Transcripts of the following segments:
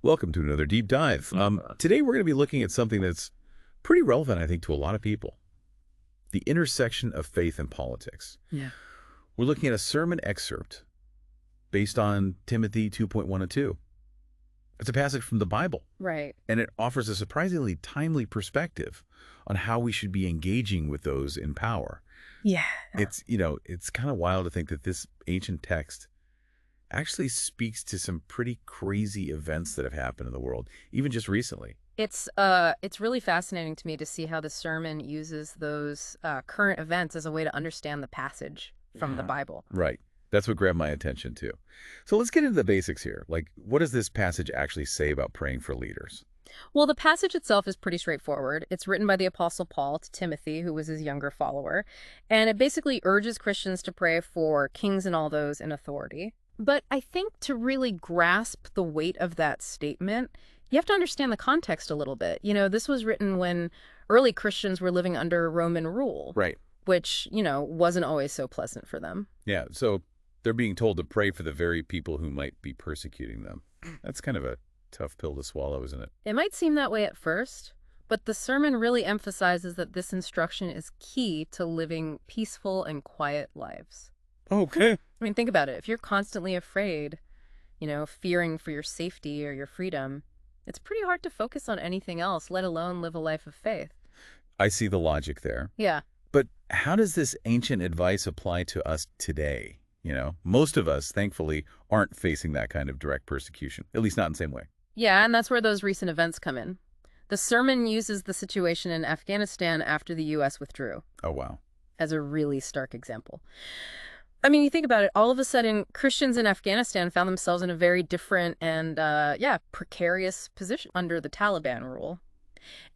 Welcome to another deep dive. Today we're going to be looking at something that's pretty relevant, I think, to a lot of people. The intersection of faith and politics. Yeah. We're looking at a sermon excerpt based on Timothy 2.1 and 2. It's a passage from the Bible, Right. and it offers a surprisingly timely perspective on how we should be engaging with those in power. Yeah. It's kind of wild to think that this ancient text actually speaks to some pretty crazy events that have happened in the world, even just recently. It's really fascinating to me to see how the sermon uses those current events as a way to understand the passage from the Bible. Right. That's what grabbed my attention too. So let's get into the basics here. Like, what does this passage actually say about praying for leaders? Well, the passage itself is pretty straightforward. It's written by the Apostle Paul to Timothy, who was his younger follower, and it basically urges Christians to pray for kings and all those in authority. But I think to really grasp the weight of that statement, you have to understand the context a little bit. This was written when early Christians were living under Roman rule, Right. which, wasn't always so pleasant for them. Yeah. So they're being told to pray for the very people who might be persecuting them. That's kind of a tough pill to swallow, isn't it? It might seem that way at first, but the sermon really emphasizes that this instruction is key to living peaceful and quiet lives. Okay. I mean, think about it. If you're constantly afraid, fearing for your safety or your freedom, it's pretty hard to focus on anything else, let alone live a life of faith. I see the logic there. Yeah. But how does this ancient advice apply to us today? Most of us, thankfully, aren't facing that kind of direct persecution, at least not in the same way. Yeah, and that's where those recent events come in. The sermon uses the situation in Afghanistan after the U.S. withdrew Oh, wow. as a really stark example. I mean, you think about it, all of a sudden, Christians in Afghanistan found themselves in a very different and, precarious position under the Taliban rule.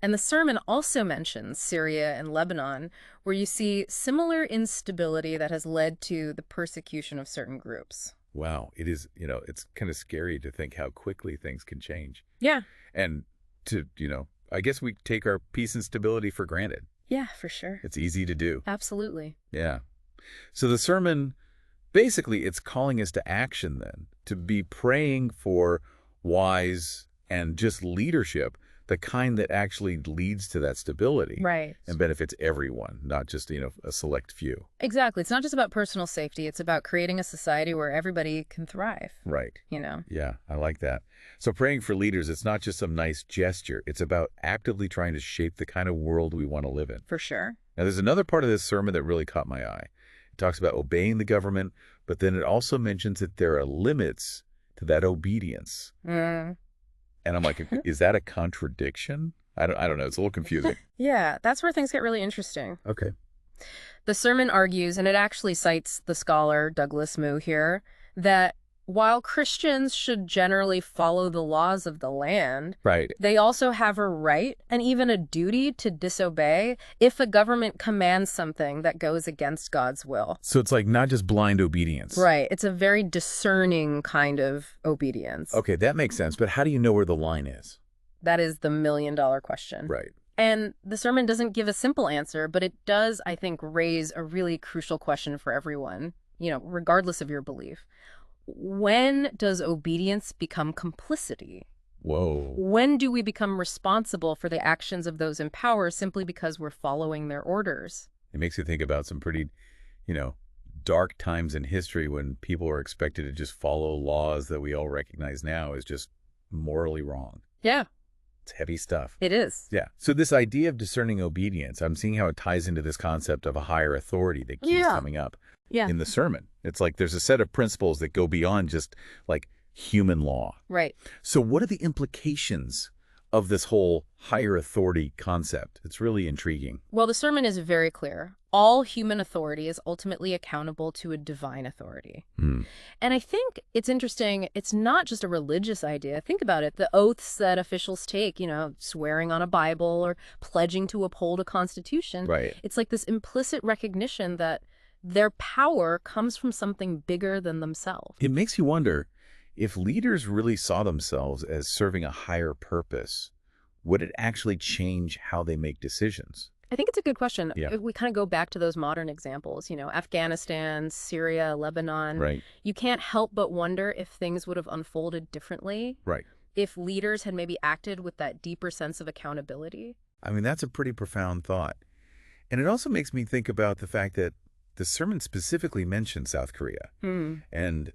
And the sermon also mentions Syria and Lebanon, where you see similar instability that has led to the persecution of certain groups. Wow. It is, it's kind of scary to think how quickly things can change. Yeah. And I guess we take our peace and stability for granted. Yeah, for sure. It's easy to do. Absolutely. Yeah. So the sermon, basically, it's calling us to action then, to be praying for wise and just leadership, the kind that actually leads to that stability. Right. And benefits everyone, not just, a select few. Exactly. It's not just about personal safety. It's about creating a society where everybody can thrive. Right. Yeah, I like that. So praying for leaders, it's not just some nice gesture. It's about actively trying to shape the kind of world we want to live in. for sure. Now, there's another part of this sermon that really caught my eye. It talks about obeying the government, but then it also mentions that there are limits to that obedience. Mm. And I'm like, is that a contradiction? I don't know. It's a little confusing. Yeah, that's where things get really interesting. Okay. The sermon argues, and it actually cites the scholar Douglas Moo here, that while Christians should generally follow the laws of the land, Right. they also have a right and even a duty to disobey if a government commands something that goes against God's will. So it's like not just blind obedience. Right. It's a very discerning kind of obedience. Okay, that makes sense. But how do you know where the line is? That is the million-dollar question. Right. And the sermon doesn't give a simple answer, but it does, I think, raise a really crucial question for everyone, regardless of your belief. When does obedience become complicity? Whoa. When do we become responsible for the actions of those in power simply because we're following their orders? It makes you think about some pretty, dark times in history when people are expected to just follow laws that we all recognize now as just morally wrong. Yeah, It's heavy stuff. it is. Yeah. So this idea of discerning obedience, I'm seeing how it ties into this concept of a higher authority that keeps coming up in the sermon. It's like there's a set of principles that go beyond just like human law. Right. So what are the implications of this whole higher authority concept? It's really intriguing. Well, the sermon is very clear. All human authority is ultimately accountable to a divine authority. And I think it's interesting, it's not just a religious idea. Think about it. The oaths that officials take, swearing on a Bible or pledging to uphold a constitution. Right. It's like this implicit recognition that their power comes from something bigger than themselves. It makes you wonder, if leaders really saw themselves as serving a higher purpose, would it actually change how they make decisions? I think it's a good question. Yeah. If we kind of go back to those modern examples, Afghanistan, Syria, Lebanon, Right. you can't help but wonder if things would have unfolded differently. Right. if leaders had maybe acted with that deeper sense of accountability. I mean, that's a pretty profound thought. And it also makes me think about the fact that the sermon specifically mentions South Korea and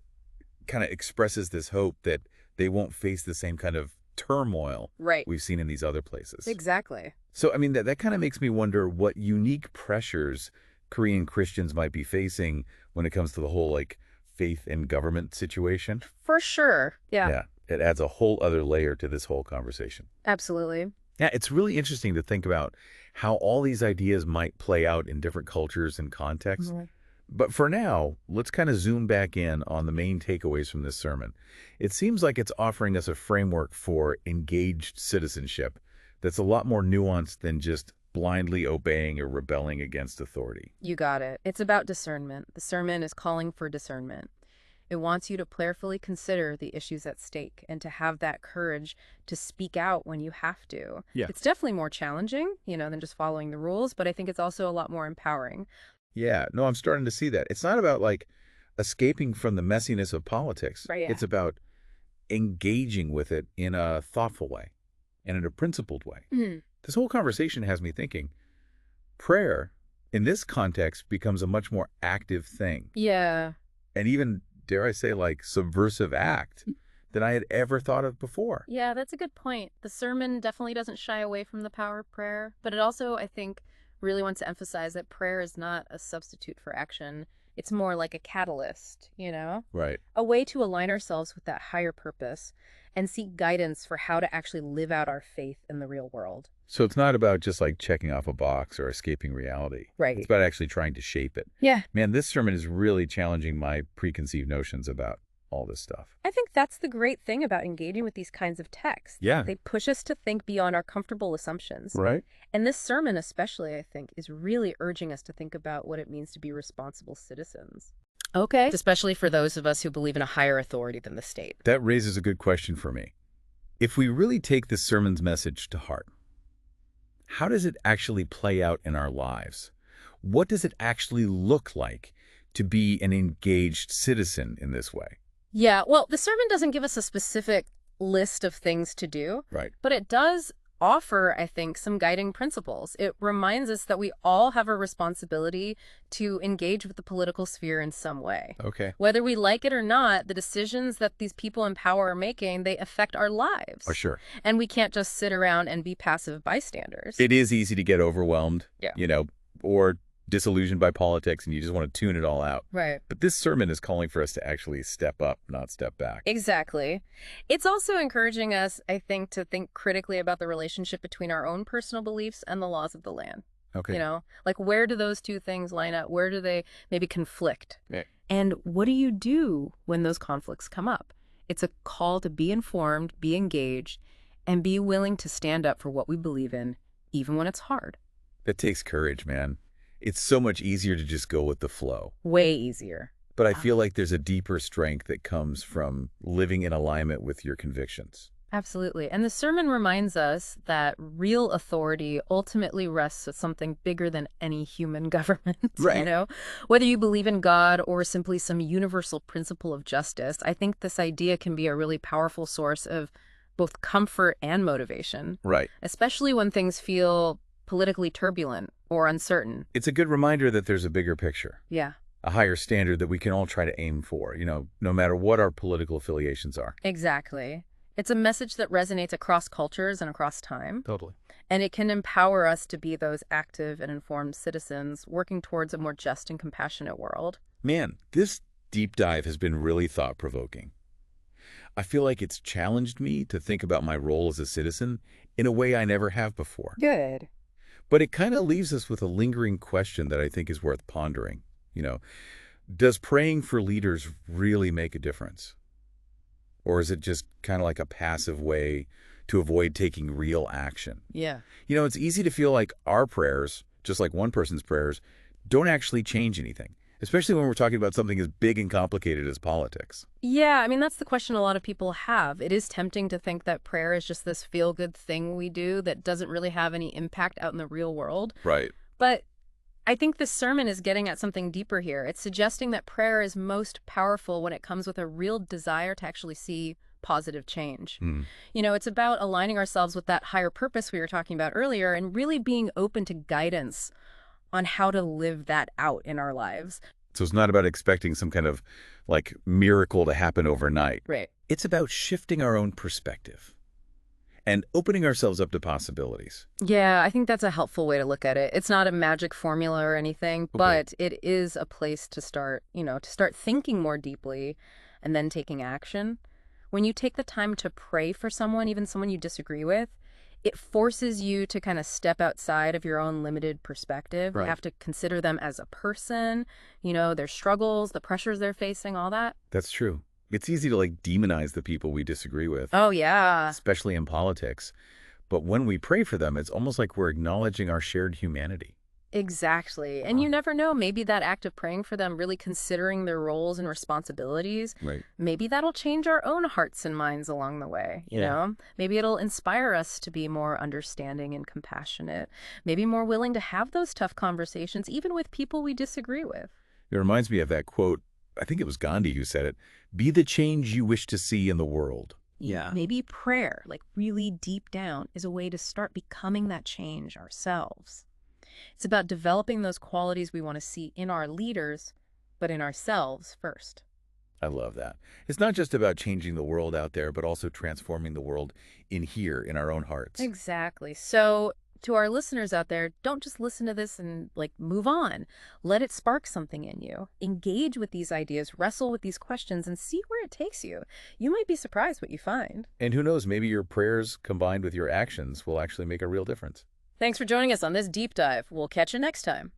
kind of expresses this hope that they won't face the same kind of turmoil we've seen in these other places. Exactly. So, I mean, that kind of makes me wonder what unique pressures Korean Christians might be facing when it comes to the whole, like, faith and government situation. For sure. Yeah. Yeah. It adds a whole other layer to this whole conversation. Absolutely. Yeah, it's really interesting to think about how all these ideas might play out in different cultures and contexts. But for now, let's kind of zoom back in on the main takeaways from this sermon. It seems like it's offering us a framework for engaged citizenship that's a lot more nuanced than just blindly obeying or rebelling against authority. You got it. It's about discernment. The sermon is calling for discernment. It wants you to prayerfully consider the issues at stake and to have that courage to speak out when you have to. Yeah. It's definitely more challenging, than just following the rules, but I think it's also a lot more empowering. Yeah, no, I'm starting to see that. It's not about, like, escaping from the messiness of politics. Right, yeah. It's about engaging with it in a thoughtful way and in a principled way. This whole conversation has me thinking, prayer, in this context, becomes a much more active thing. Yeah. And even, dare I say, like, subversive act than I had ever thought of before. Yeah, that's a good point. The sermon definitely doesn't shy away from the power of prayer, but it also, I think, really wants to emphasize that prayer is not a substitute for action. It's more like a catalyst, Right. A way to align ourselves with that higher purpose and seek guidance for how to actually live out our faith in the real world. So it's not about just, like, checking off a box or escaping reality. Right. It's about actually trying to shape it. Yeah. Man, this sermon is really challenging my preconceived notions about all this stuff. I think that's the great thing about engaging with these kinds of texts. Yeah. They push us to think beyond our comfortable assumptions. Right. And this sermon especially, I think, is really urging us to think about what it means to be responsible citizens. Okay. Especially for those of us who believe in a higher authority than the state. That raises a good question for me. If we really take this sermon's message to heart, how does it actually play out in our lives? What does it actually look like to be an engaged citizen in this way? Yeah, well, the sermon doesn't give us a specific list of things to do, Right. but it does offer, I think, some guiding principles. It reminds us that we all have a responsibility to engage with the political sphere in some way. Okay. Whether we like it or not, the decisions that these people in power are making, they affect our lives. Oh, sure. And we can't just sit around and be passive bystanders. It is easy to get overwhelmed, Yeah. Or disillusioned by politics, and you just want to tune it all out. Right. But this sermon is calling for us to actually step up, not step back. Exactly. It's also encouraging us, I think, to think critically about the relationship between our own personal beliefs and the laws of the land. Okay. Like, where do those two things line up? Where do they maybe conflict? Right. And what do you do when those conflicts come up? It's a call to be informed, be engaged, and be willing to stand up for what we believe in, even when it's hard. That takes courage, man. It's so much easier to just go with the flow. Way easier. But I feel like there's a deeper strength that comes from living in alignment with your convictions. Absolutely. And the sermon reminds us that real authority ultimately rests with something bigger than any human government. Right. Whether you believe in God or simply some universal principle of justice, I think this idea can be a really powerful source of both comfort and motivation. Right. Especially when things feel politically turbulent or uncertain. It's a good reminder that there's a bigger picture. Yeah. A higher standard that we can all try to aim for, no matter what our political affiliations are. Exactly. It's a message that resonates across cultures and across time. Totally. And it can empower us to be those active and informed citizens working towards a more just and compassionate world. Man, this deep dive has been really thought-provoking. I feel like it's challenged me to think about my role as a citizen in a way I never have before. Good. But it kind of leaves us with a lingering question that I think is worth pondering. Does praying for leaders really make a difference? Or is it just kind of like a passive way to avoid taking real action? Yeah. It's easy to feel like our prayers, just like one person's prayers, don't actually change anything, especially when we're talking about something as big and complicated as politics. Yeah, I mean, that's the question a lot of people have. It is tempting to think that prayer is just this feel-good thing we do that doesn't really have any impact out in the real world. Right. But I think this sermon is getting at something deeper here. It's suggesting that prayer is most powerful when it comes with a real desire to actually see positive change. Hmm. It's about aligning ourselves with that higher purpose we were talking about earlier and really being open to guidance on how to live that out in our lives. So it's not about expecting some kind of, like, miracle to happen overnight. Right. It's about shifting our own perspective and opening ourselves up to possibilities. Yeah, I think that's a helpful way to look at it. It's not a magic formula or anything, Okay. but it is a place to start, to start thinking more deeply and then taking action. When you take the time to pray for someone, even someone you disagree with, it forces you to kind of step outside of your own limited perspective. You Right. have to consider them as a person, their struggles, the pressures they're facing, all that. That's true. It's easy to, like, demonize the people we disagree with, Oh, yeah. especially in politics. But when we pray for them, it's almost like we're acknowledging our shared humanity. Exactly. And you never know, maybe that act of praying for them, really considering their roles and responsibilities, Right. maybe that'll change our own hearts and minds along the way, you Yeah. know? Maybe it'll inspire us to be more understanding and compassionate, maybe more willing to have those tough conversations, even with people we disagree with. It reminds me of that quote, I think it was Gandhi who said it, "Be the change you wish to see in the world." Yeah. Maybe prayer, like really deep down, is a way to start becoming that change ourselves. It's about developing those qualities we want to see in our leaders, but in ourselves first. I love that. It's not just about changing the world out there, but also transforming the world in here, in our own hearts. Exactly. So to our listeners out there, don't just listen to this and move on. Let it spark something in you. Engage with these ideas, wrestle with these questions, and see where it takes you. You might be surprised what you find. And who knows, maybe your prayers combined with your actions will actually make a real difference. Thanks for joining us on this deep dive. We'll catch you next time.